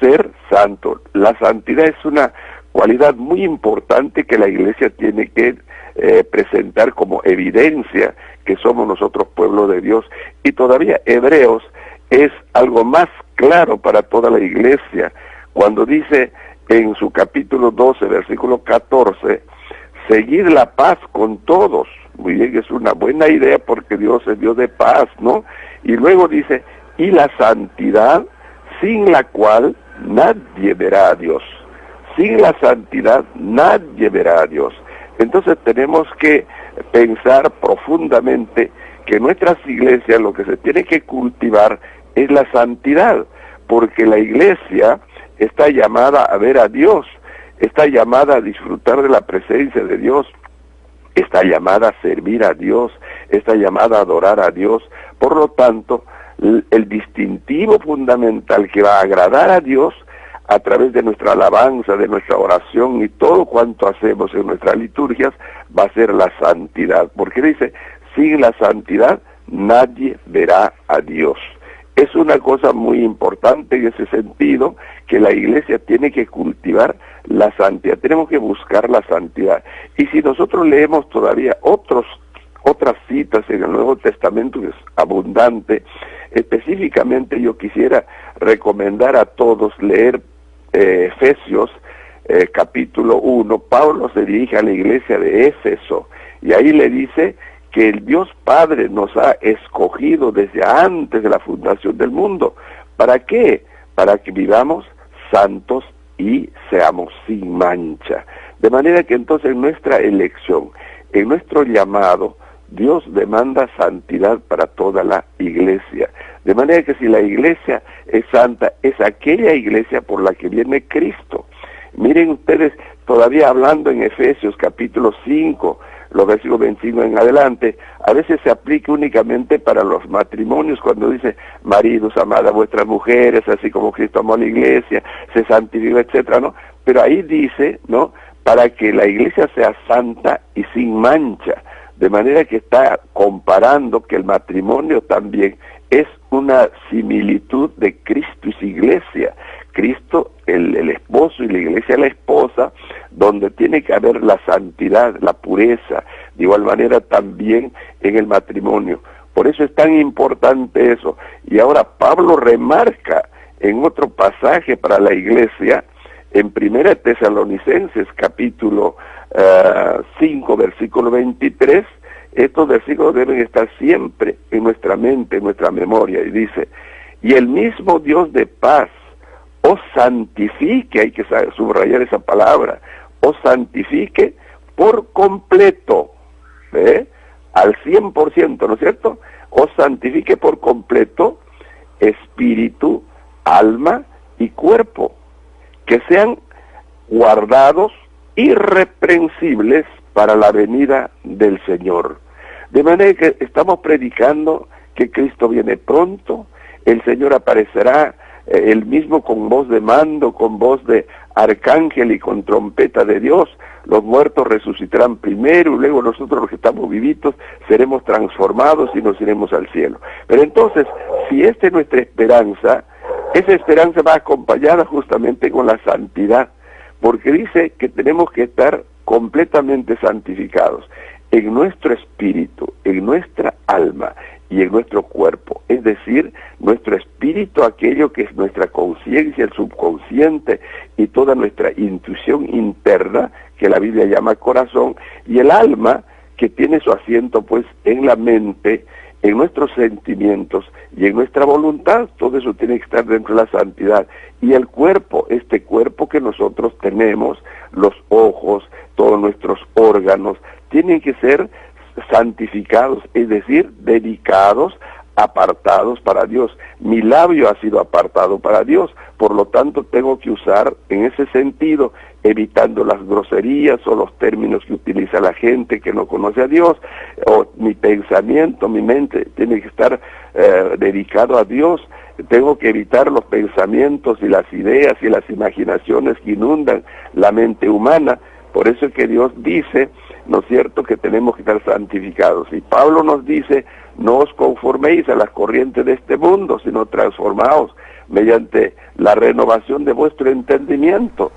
ser santo. La santidad es una cualidad muy importante que la iglesia tiene que presentar como evidencia que somos nosotros pueblo de Dios. Y todavía Hebreos es algo más claro para toda la iglesia, cuando dice en su capítulo 12, versículo 14, seguid la paz con todos. Muy bien, es una buena idea porque Dios es Dios de paz, ¿no? Y luego dice, y la santidad, sin la cual nadie verá a Dios. Sin la santidad nadie verá a Dios. Entonces tenemos que pensar profundamente que en nuestras iglesias lo que se tiene que cultivar es la santidad, porque la iglesia está llamada a ver a Dios, está llamada a disfrutar de la presencia de Dios, está llamada a servir a Dios, está llamada a adorar a Dios. Por lo tanto, el distintivo fundamental que va a agradar a Dios a través de nuestra alabanza, de nuestra oración y todo cuanto hacemos en nuestras liturgias va a ser la santidad, porque dice, sin la santidad nadie verá a Dios. Es una cosa muy importante en ese sentido, que la iglesia tiene que cultivar la santidad, tenemos que buscar la santidad. Y si nosotros leemos todavía otras citas en el Nuevo Testamento, que es abundante, específicamente yo quisiera recomendar a todos leer Efesios capítulo 1. Pablo se dirige a la iglesia de Éfeso y ahí le dice que el Dios Padre nos ha escogido desde antes de la fundación del mundo. ¿Para qué? Para que vivamos santos y seamos sin mancha. De manera que entonces en nuestra elección, en nuestro llamado, Dios demanda santidad para toda la iglesia. De manera que si la iglesia es santa, es aquella iglesia por la que viene Cristo. Miren ustedes, todavía hablando en Efesios capítulo 5, los versículos 25 en adelante, a veces se aplica únicamente para los matrimonios, cuando dice, maridos, amad a vuestras mujeres, así como Cristo amó a la iglesia, se santificó, etcétera, ¿no? Pero ahí dice, ¿no?, para que la iglesia sea santa y sin mancha, de manera que está comparando que el matrimonio también es una similitud de Cristo y su iglesia. Cristo, el esposo, y la iglesia la esposa, donde tiene que haber la santidad, la pureza, de igual manera también en el matrimonio. Por eso es tan importante eso. Y ahora Pablo remarca en otro pasaje para la iglesia, en 1 Tesalonicenses, capítulo 5, versículo 23, estos versículos deben estar siempre en nuestra mente, en nuestra memoria, y dice, y el mismo Dios de paz os santifique, hay que subrayar esa palabra, os santifique por completo, al 100%, ¿no es cierto? Os santifique por completo, espíritu, alma y cuerpo, que sean guardados irreprensibles para la venida del Señor. De manera que estamos predicando que Cristo viene pronto, el Señor aparecerá él mismo con voz de mando, con voz de arcángel y con trompeta de Dios. Los muertos resucitarán primero y luego nosotros los que estamos vivitos seremos transformados y nos iremos al cielo. Pero entonces, si esta es nuestra esperanza, esa esperanza va acompañada justamente con la santidad, porque dice que tenemos que estar completamente santificados en nuestro espíritu, en nuestra alma y en nuestro cuerpo, es decir, nuestro espíritu, aquello que es nuestra conciencia, el subconsciente y toda nuestra intuición interna, que la Biblia llama corazón, y el alma, que tiene su asiento pues en la mente, en nuestros sentimientos y en nuestra voluntad. Todo eso tiene que estar dentro de la santidad. Y el cuerpo, este cuerpo que nosotros tenemos, los ojos, todos nuestros órganos, tienen que ser santificados, es decir, dedicados, apartados para Dios. Mi labio ha sido apartado para Dios, por lo tanto tengo que usar en ese sentido, evitando las groserías o los términos que utiliza la gente que no conoce a Dios, o mi pensamiento, mi mente tiene que estar dedicado a Dios. Tengo que evitar los pensamientos y las ideas y las imaginaciones que inundan la mente humana. Por eso es que Dios dice, ¿no es cierto?, que tenemos que estar santificados. Y Pablo nos dice, no os conforméis a las corrientes de este mundo, sino transformaos mediante la renovación de vuestro entendimiento.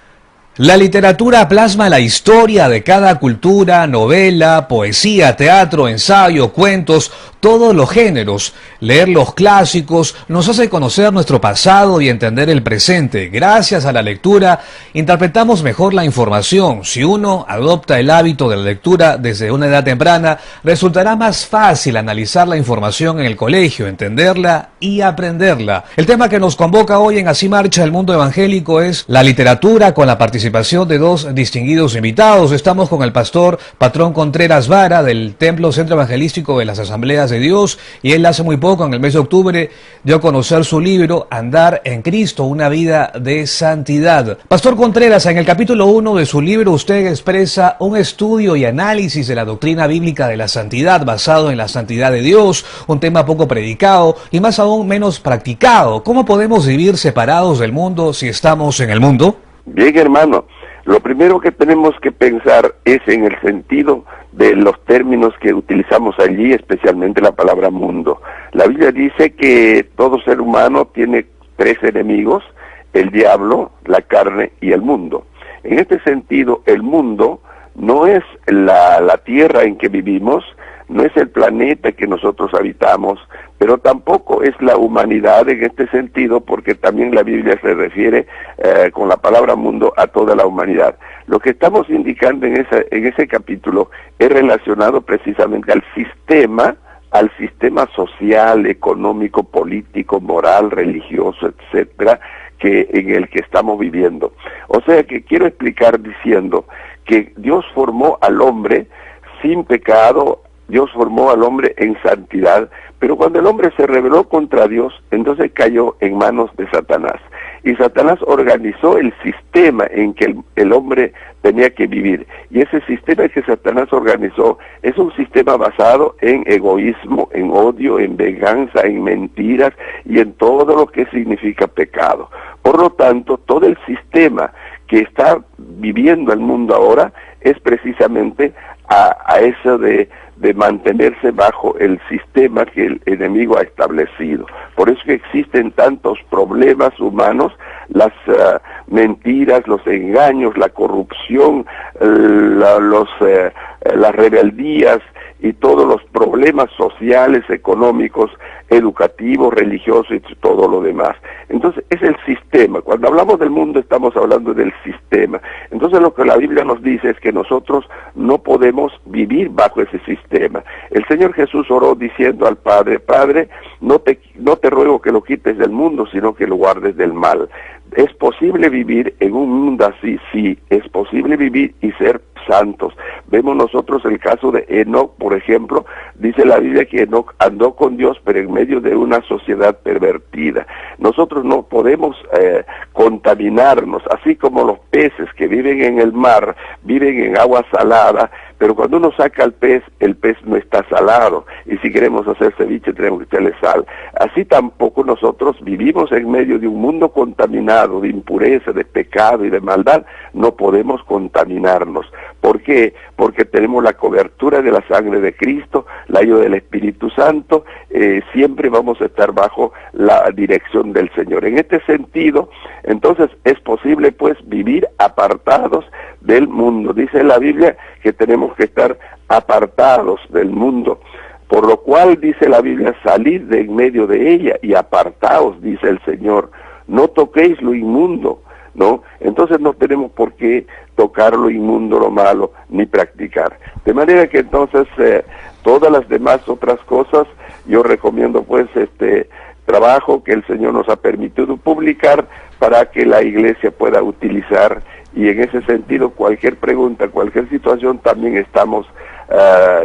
La literatura plasma la historia de cada cultura, novela, poesía, teatro, ensayo, cuentos, todos los géneros. Leer los clásicos nos hace conocer nuestro pasado y entender el presente. Gracias a la lectura, interpretamos mejor la información. Si uno adopta el hábito de la lectura desde una edad temprana, resultará más fácil analizar la información en el colegio, entenderla y aprenderla. El tema que nos convoca hoy en Así Marcha el Mundo Evangélico es la literatura, con la participación de dos distinguidos invitados. Estamos con el pastor Patrón Contreras Vara del Templo Centro Evangelístico de las Asambleas de Dios, y él hace muy poco, en el mes de octubre, dio a conocer su libro Andar en Cristo, una vida de santidad. Pastor Contreras, en el capítulo 1 de su libro usted expresa un estudio y análisis de la doctrina bíblica de la santidad basado en la santidad de Dios, un tema poco predicado y más aún menos practicado. ¿Cómo podemos vivir separados del mundo si estamos en el mundo? Bien, hermano, lo primero que tenemos que pensar es en el sentido de los términos que utilizamos allí, especialmente la palabra mundo. La Biblia dice que todo ser humano tiene tres enemigos: el diablo, la carne y el mundo. En este sentido, el mundo no es la tierra en que vivimos, no es el planeta que nosotros habitamos, pero tampoco es la humanidad en este sentido, porque también la Biblia se refiere con la palabra mundo a toda la humanidad. Lo que estamos indicando en ese capítulo es relacionado precisamente al sistema social, económico, político, moral, religioso, etcétera, en el que estamos viviendo. O sea que quiero explicar diciendo que Dios formó al hombre sin pecado, Dios formó al hombre en santidad, pero cuando el hombre se rebeló contra Dios, entonces cayó en manos de Satanás. Y Satanás organizó el sistema en que el hombre tenía que vivir. Y ese sistema que Satanás organizó es un sistema basado en egoísmo, en odio, en venganza, en mentiras y en todo lo que significa pecado. Por lo tanto, todo el sistema que está viviendo el mundo ahora es precisamente a eso de mantenerse bajo el sistema que el enemigo ha establecido. Por eso que existen tantos problemas humanos, las mentiras, los engaños, la corrupción, las rebeldías y todos los problemas sociales, económicos, educativos, religiosos y todo lo demás. Entonces es el sistema. Cuando hablamos del mundo estamos hablando del sistema. Entonces lo que la Biblia nos dice es que nosotros no podemos vivir bajo ese sistema. El Señor Jesús oró diciendo al Padre: Padre, no te ruego que lo quites del mundo, sino que lo guardes del mal. ¿Es posible vivir en un mundo así? Sí, es posible vivir y ser santos. Vemos nosotros el caso de Enoc, por ejemplo. Dice la Biblia que Enoc andó con Dios, pero en medio de una sociedad pervertida. Nosotros no podemos contaminarnos, así como los peces que viven en el mar, viven en agua salada, pero cuando uno saca el pez no está salado, y si queremos hacer ceviche tenemos que echarle sal. Así tampoco nosotros vivimos en medio de un mundo contaminado, de impureza, de pecado y de maldad, no podemos contaminarnos. ¿Por qué? Porque tenemos la cobertura de la sangre de Cristo, la ayuda del Espíritu Santo, siempre vamos a estar bajo la dirección del Señor. En este sentido, entonces es posible pues vivir apartados del mundo. Dice la Biblia que tenemos que estar apartados del mundo, por lo cual dice la Biblia: salid de en medio de ella y apartaos, dice el Señor, no toquéis lo inmundo, ¿no? Entonces no tenemos por qué tocar lo inmundo, lo malo, ni practicar. De manera que entonces todas las demás otras cosas, yo recomiendo pues este trabajo que el Señor nos ha permitido publicar para que la iglesia pueda utilizar, y en ese sentido cualquier pregunta, cualquier situación también estamos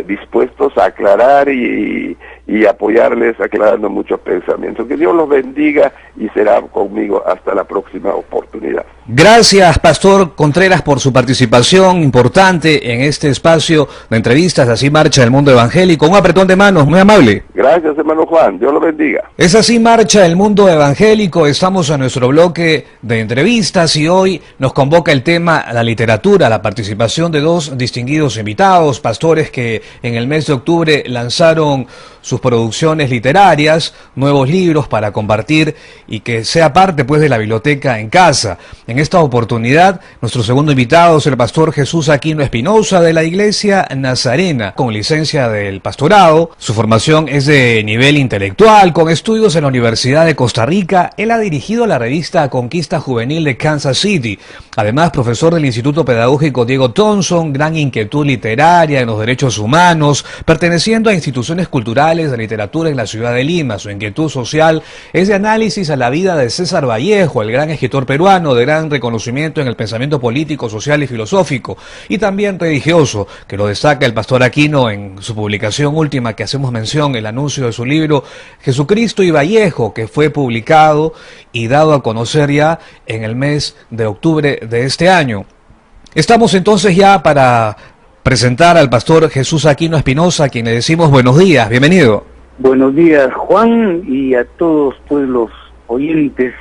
dispuestos a aclarar y apoyarles aclarando muchos pensamientos. Que Dios los bendiga y será conmigo hasta la próxima oportunidad. Gracias, Pastor Contreras, por su participación importante en este espacio de entrevistas. Así marcha el mundo evangélico. Un apretón de manos, muy amable. Gracias, hermano Juan. Dios lo bendiga. Es Así marcha el mundo evangélico. Estamos en nuestro bloque de entrevistas y hoy nos convoca el tema la literatura, la participación de dos distinguidos invitados, pastores que en el mes de octubre lanzaron sus producciones literarias, nuevos libros para compartir y que sea parte pues de la biblioteca en casa. En esta oportunidad, nuestro segundo invitado es el pastor Jesús Aquino Espinosa de la Iglesia Nazarena, con licencia del pastorado. Su formación es de nivel intelectual, con estudios en la Universidad de Costa Rica. Él ha dirigido la revista Conquista Juvenil de Kansas City. Además, profesor del Instituto Pedagógico Diego Thompson, gran inquietud literaria en los derechos humanos, perteneciendo a instituciones culturales de literatura en la ciudad de Lima. Su inquietud social es de análisis a la vida de César Vallejo, el gran escritor peruano de gran reconocimiento en el pensamiento político, social y filosófico, y también religioso, que lo destaca el pastor Aquino en su publicación última que hacemos mención, el anuncio de su libro Jesucristo y Vallejo, que fue publicado y dado a conocer ya en el mes de octubre de este año. Estamos entonces ya para presentar al pastor Jesús Aquino Espinosa, a quien le decimos buenos días, bienvenido. Buenos días, Juan, y a todos pues los oyentes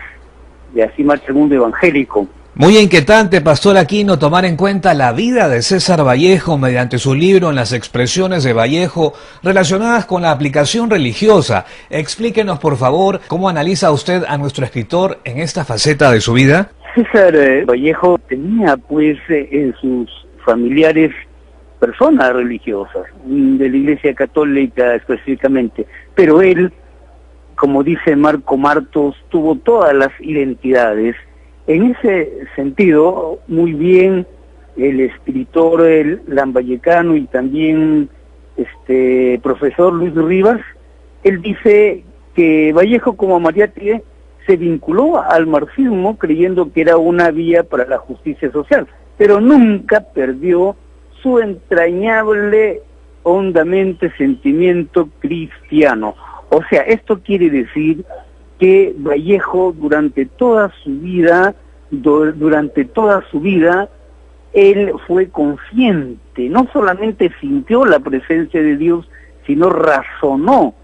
de Así marcha el mundo evangélico. Muy inquietante, pastor Aquino, tomar en cuenta la vida de César Vallejo mediante su libro en las expresiones de Vallejo relacionadas con la aplicación religiosa. Explíquenos, por favor, cómo analiza usted a nuestro escritor en esta faceta de su vida. César Vallejo tenía pues en sus familiares personas religiosas, de la Iglesia Católica específicamente, pero él, como dice Marco Martos, tuvo todas las identidades. En ese sentido, muy bien el escritor el lambayecano y también profesor Luis Rivas, él dice que Vallejo, como Mariátegui, se vinculó al marxismo creyendo que era una vía para la justicia social, pero nunca perdió su entrañable hondamente sentimiento cristiano. O sea, esto quiere decir que Vallejo durante toda su vida, él fue consciente, no solamente sintió la presencia de Dios, sino razonó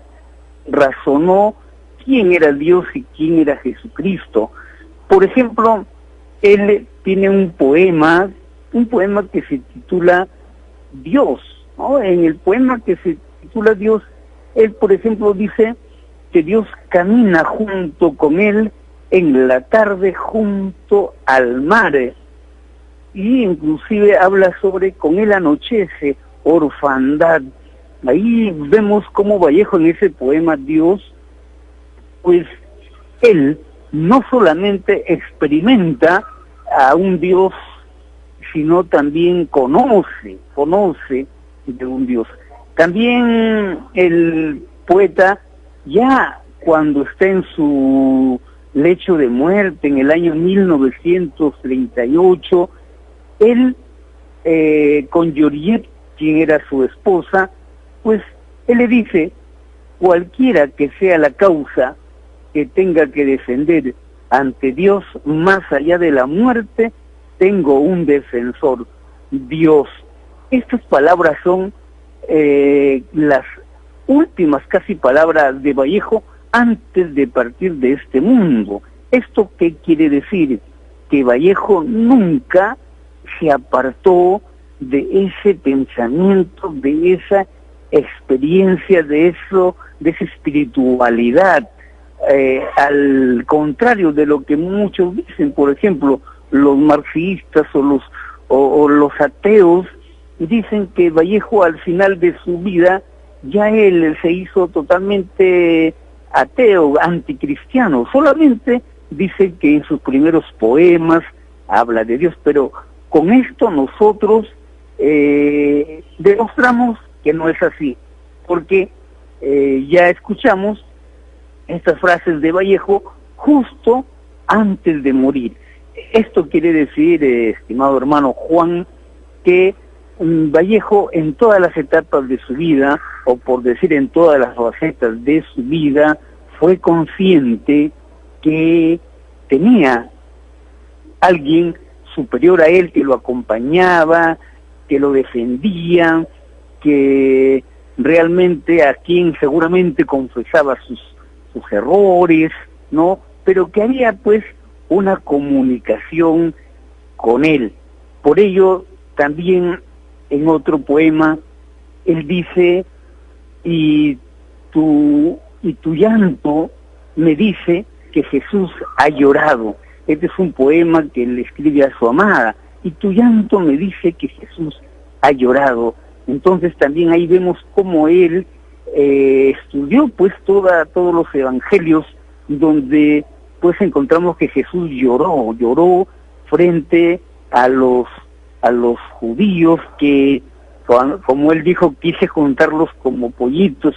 quién era Dios y quién era Jesucristo. Por ejemplo, él tiene un poema que se titula Dios, ¿no? En el poema que se titula Dios, él, por ejemplo, dice que Dios camina junto con él en la tarde junto al mar, y inclusive habla sobre con él anochece, orfandad. Ahí vemos cómo Vallejo en ese poema Dios, pues él no solamente experimenta a un Dios, sino también conoce de un Dios. También el poeta, ya cuando está en su lecho de muerte en el año 1938, él con Georgette, quien era su esposa, pues él le dice: cualquiera que sea la causa que tenga que defender ante Dios más allá de la muerte, tengo un defensor, Dios. Estas palabras son las últimas casi palabras de Vallejo antes de partir de este mundo. ¿Esto qué quiere decir? Que Vallejo nunca se apartó de ese pensamiento, de esa experiencia, de esa espiritualidad, al contrario de lo que muchos dicen. Por ejemplo, los marxistas o los ateos dicen que Vallejo al final de su vida ya él se hizo totalmente ateo, anticristiano. Solamente dice que en sus primeros poemas habla de Dios, pero con esto nosotros demostramos que no es así, porque ya escuchamos estas frases de Vallejo justo antes de morir. Esto quiere decir, estimado hermano Juan, que Vallejo en todas las etapas de su vida, o por decir en todas las facetas de su vida, fue consciente que tenía alguien superior a él que lo acompañaba, que lo defendía, que realmente a quien seguramente confesaba sus errores, ¿no? Pero que había pues una comunicación con él. Por ello, también en otro poema, él dice: y tu llanto me dice que Jesús ha llorado. Este es un poema que le escribe a su amada. Y tu llanto me dice que Jesús ha llorado. Entonces también ahí vemos cómo él estudió pues todos los evangelios, donde pues encontramos que Jesús lloró frente a los judíos que, como él dijo, quise juntarlos como pollitos,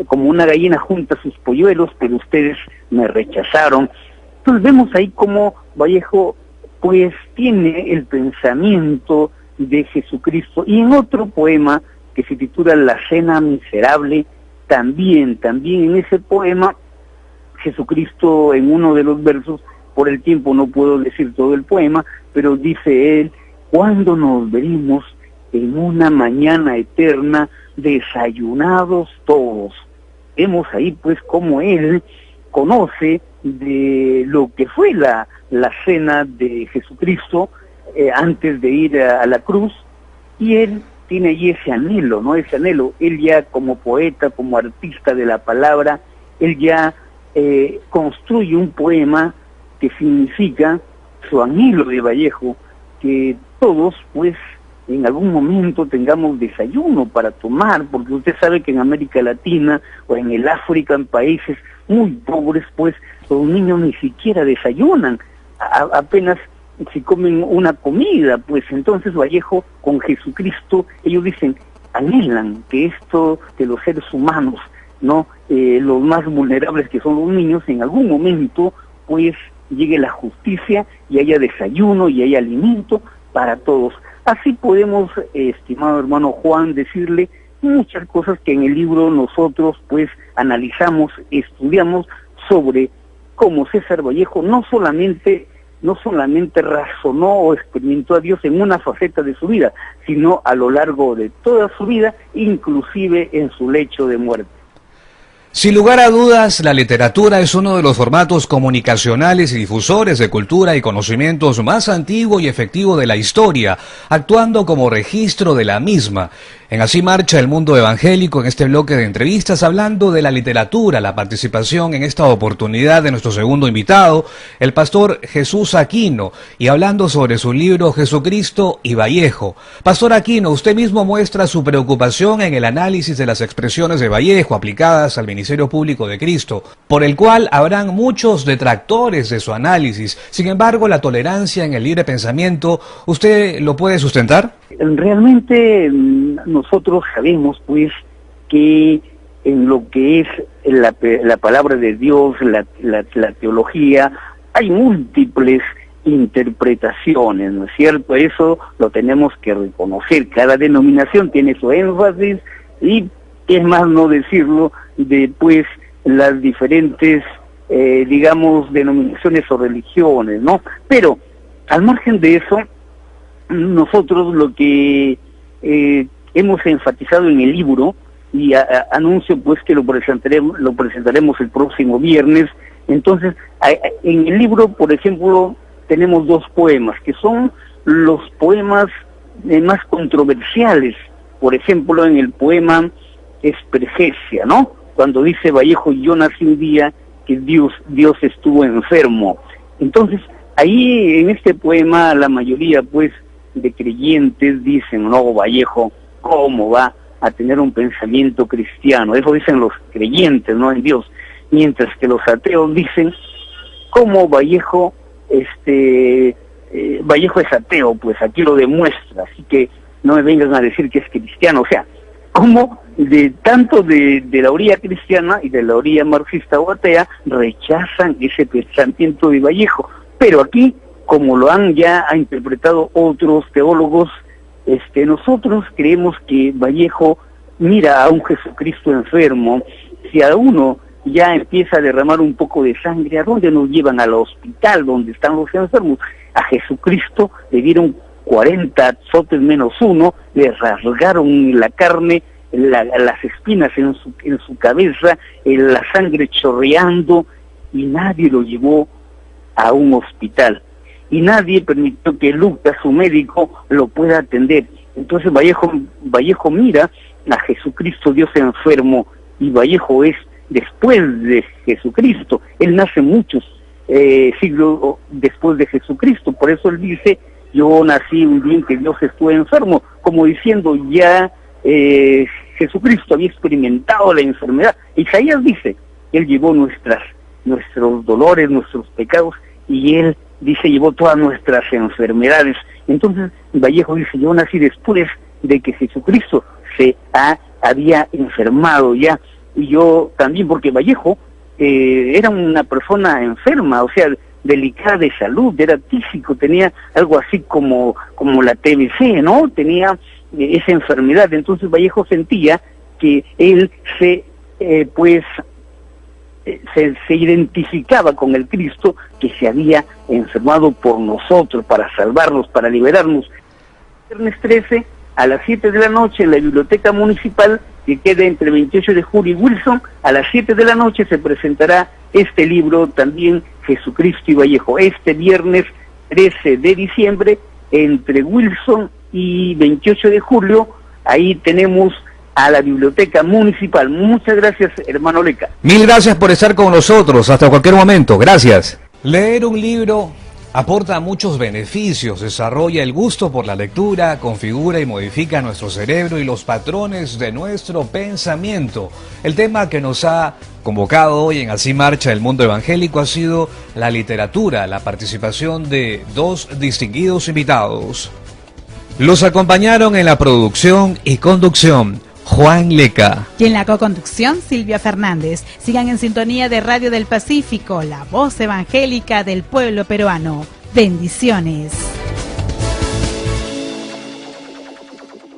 como una gallina junta sus polluelos, pero ustedes me rechazaron. Entonces vemos ahí cómo Vallejo pues tiene el pensamiento de Jesucristo. Y en otro poema que se titula La Cena Miserable, también en ese poema Jesucristo, en uno de los versos, por el tiempo no puedo decir todo el poema, pero dice él: ¿cuándo nos veremos en una mañana eterna, desayunados todos? Vemos ahí pues cómo él conoce de lo que fue la cena de Jesucristo antes de ir a la cruz, y él tiene allí ese anhelo, ¿no? Ese anhelo. Él ya como poeta, como artista de la palabra, él ya construye un poema que significa su anhelo de Vallejo, que todos pues en algún momento tengamos desayuno para tomar, porque usted sabe que en América Latina o en el África, en países muy pobres, pues los niños ni siquiera desayunan, apenas si comen una comida. Pues entonces Vallejo con Jesucristo, ellos dicen, anhelan que esto de los seres humanos, ¿no? Los más vulnerables, que son los niños, en algún momento pues llegue la justicia y haya desayuno y haya alimento para todos. Así podemos, estimado hermano Juan, decirle muchas cosas que en el libro nosotros pues analizamos, estudiamos sobre cómo César Vallejo no solamente razonó o experimentó a Dios en una faceta de su vida, sino a lo largo de toda su vida, inclusive en su lecho de muerte. Sin lugar a dudas, la literatura es uno de los formatos comunicacionales y difusores de cultura y conocimientos más antiguo y efectivo de la historia, actuando como registro de la misma. En Así Marcha el Mundo Evangélico, en este bloque de entrevistas, hablando de la literatura, la participación en esta oportunidad de nuestro segundo invitado, el pastor Jesús Aquino, y hablando sobre su libro Jesucristo y Vallejo. Pastor Aquino, usted mismo muestra su preocupación en el análisis de las expresiones de Vallejo aplicadas al Ministerio Público de Cristo, por el cual habrán muchos detractores de su análisis. Sin embargo, la tolerancia en el libre pensamiento, ¿usted lo puede sustentar? Realmente nosotros sabemos pues que en lo que es la palabra de Dios, la teología, hay múltiples interpretaciones, ¿no es cierto? Eso lo tenemos que reconocer. Cada denominación tiene su énfasis y es más no decirlo de pues las diferentes digamos denominaciones o religiones, ¿no? Pero al margen de eso, nosotros lo que hemos enfatizado en el libro, y anuncio pues que lo presentaremos el próximo viernes. Entonces, en el libro, por ejemplo, tenemos 2 poemas, que son los poemas más controversiales. Por ejemplo, en el poema Expregesia, ¿no? Cuando dice Vallejo, yo nací un día que Dios estuvo enfermo. Entonces, ahí en este poema la mayoría pues de creyentes dicen, no, Vallejo, ¿cómo va a tener un pensamiento cristiano? Eso dicen los creyentes, no en Dios. Mientras que los ateos dicen, ¿cómo Vallejo, Vallejo es ateo? Pues aquí lo demuestra, así que no me vengan a decir que es cristiano. O sea, como tanto de la orilla cristiana y de la orilla marxista o atea rechazan ese pensamiento de Vallejo. Pero aquí, como lo han ya interpretado otros teólogos, nosotros creemos que Vallejo mira a un Jesucristo enfermo. Si a uno ya empieza a derramar un poco de sangre, ¿a dónde nos llevan? Al hospital donde están los enfermos. A Jesucristo le dieron 40 azotes menos 1, le rasgaron la carne, las espinas en su cabeza, la sangre chorreando, y nadie lo llevó a un hospital. Y nadie permitió que Lucas, su médico, lo pueda atender. Entonces Vallejo mira a Jesucristo, Dios enfermo, y Vallejo es después de Jesucristo. Él nace muchos siglos después de Jesucristo. Por eso él dice, yo nací un día en que Dios estuvo enfermo, como diciendo ya Jesucristo había experimentado la enfermedad. Isaías dice, él llevó nuestros dolores, nuestros pecados, y él dice, llevó todas nuestras enfermedades. Entonces Vallejo dice, yo nací después de que Jesucristo había enfermado ya. Y yo también, porque Vallejo era una persona enferma, o sea, delicada de salud, era tísico, tenía algo así como la TBC, ¿no? Tenía esa enfermedad. Entonces Vallejo sentía que él se identificaba con el Cristo que se había enfermado por nosotros, para salvarnos, para liberarnos. Viernes 13 a las 7 de la noche en la Biblioteca Municipal, que queda entre 28 de julio y Wilson, a las 7 de la noche se presentará este libro también, Jesucristo y Vallejo, este viernes 13 de diciembre, entre Wilson y 28 de julio, ahí tenemos a la Biblioteca Municipal. Muchas gracias, hermano Leca. Mil gracias por estar con nosotros, hasta cualquier momento, gracias. Leer un libro aporta muchos beneficios, desarrolla el gusto por la lectura, configura y modifica nuestro cerebro y los patrones de nuestro pensamiento. El tema que nos ha convocado hoy en Así Marcha el Mundo Evangélico ha sido la literatura, la participación de 2 distinguidos invitados. Los acompañaron en la producción y conducción Juan Leca. Y en la coconducción, Silvia Fernández. Sigan en sintonía de Radio del Pacífico, la voz evangélica del pueblo peruano. Bendiciones.